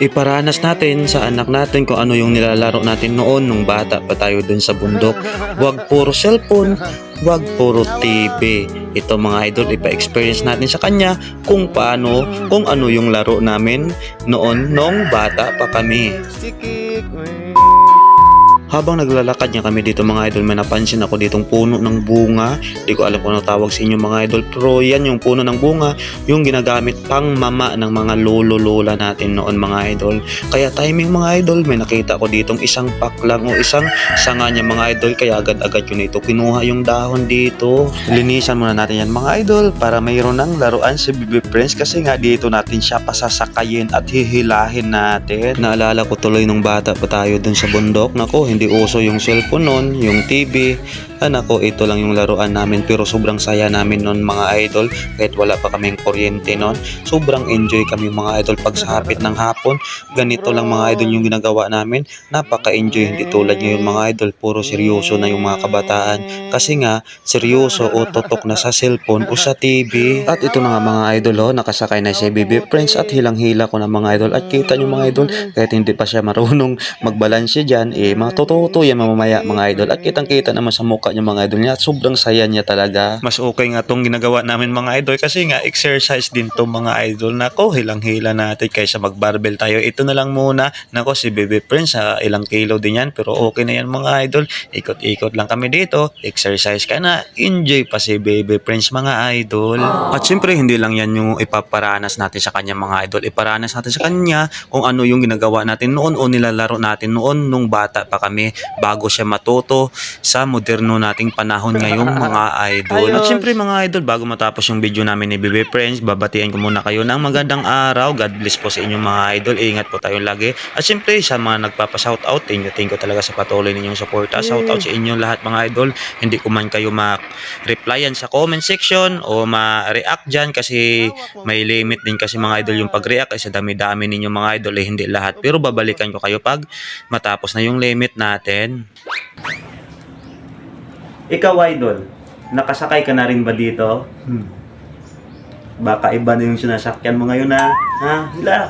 Iparanas natin sa anak natin kung ano yung nilalaro natin noon nung bata pa tayo dun sa bundok. Huwag puro cellphone, huwag puro TV. Ito mga idol, ipa-experience natin sa kanya kung paano, kung ano yung laro namin noon nung bata pa kami. Habang naglalakad niya kami dito mga idol, may napansin ako ditong puno ng bunga. Di ko alam kung ano tawag sa inyo mga idol, pero yan yung puno ng bunga, yung ginagamit pang mama ng mga lolo-lola natin noon mga idol. Kaya timing mga idol, may nakita ko ditong isang paklang o isang sanga niya mga idol, kaya agad-agad yun ito kinuha yung dahon dito. Linisan muna natin yan mga idol para mayroon ng laruan si Baby Prince, kasi nga dito natin siya pasasakayin at hihilahin natin. Naalala ko tuloy nung bata pa tayo dun sa bundok, nako hindi uso yung cellphone nun, yung TV. Nako, ito lang yung laruan namin, pero sobrang saya namin nun mga idol, kahit wala pa kaming kuryente nun. Sobrang enjoy kami mga idol pag sa hapit ng hapon. Ganito lang mga idol yung ginagawa namin. Napaka-enjoy, hindi tulad ngayon mga idol, puro seryoso na yung mga kabataan. Kasi nga, seryoso o totok na sa cellphone o sa TV. At ito na nga mga idol, nakasakay na si Baby Prince at hilang-hila ko na mga idol. At kita nyo mga idol, kahit hindi pa siya marunong magbalanse dyan, matututo yan mamamaya mga idol. At kitang-kita naman sa mukha niya mga idol niya, sobrang saya niya talaga. Mas okay nga tong ginagawa namin mga idol, kasi nga exercise din to mga idol. Nako, hilang-hila natin kaysa mag-barbell tayo. Ito na lang muna. Nako, si Baby Prince ilang kilo din yan, pero okay na yan mga idol. Ikot-ikot lang kami dito, exercise ka na, enjoy pa si Baby Prince mga idol. At syempre hindi lang yan yung ipaparanas natin sa kanya mga idol, iparanas natin sa kanya kung ano yung ginagawa natin noon o nilalaro natin noon nung bata pa kami, bago siya matuto sa moderno nating panahon ngayong mga idol. At syempre mga idol, bago matapos yung video namin ni Baby Prince, babatian ko muna kayo ng magandang araw. God bless po sa inyong mga idol. Ingat po tayong lagi. At syempre sa mga nagpapa-shoutout, thank you talaga sa patuloy ninyong suporta. Shoutout sa inyong lahat mga idol. Hindi ko man kayo ma-replyan sa comment section o ma-react dyan, kasi may limit din kasi mga idol yung pag-react, kasi dami-dami ninyong mga idol, hindi lahat. Pero babalikan ko kayo pag matapos na yung limit natin. Ikaw idol, nakasakay ka na rin ba dito? Baka iba na yung sinasakyan mo ngayon ha? Hila!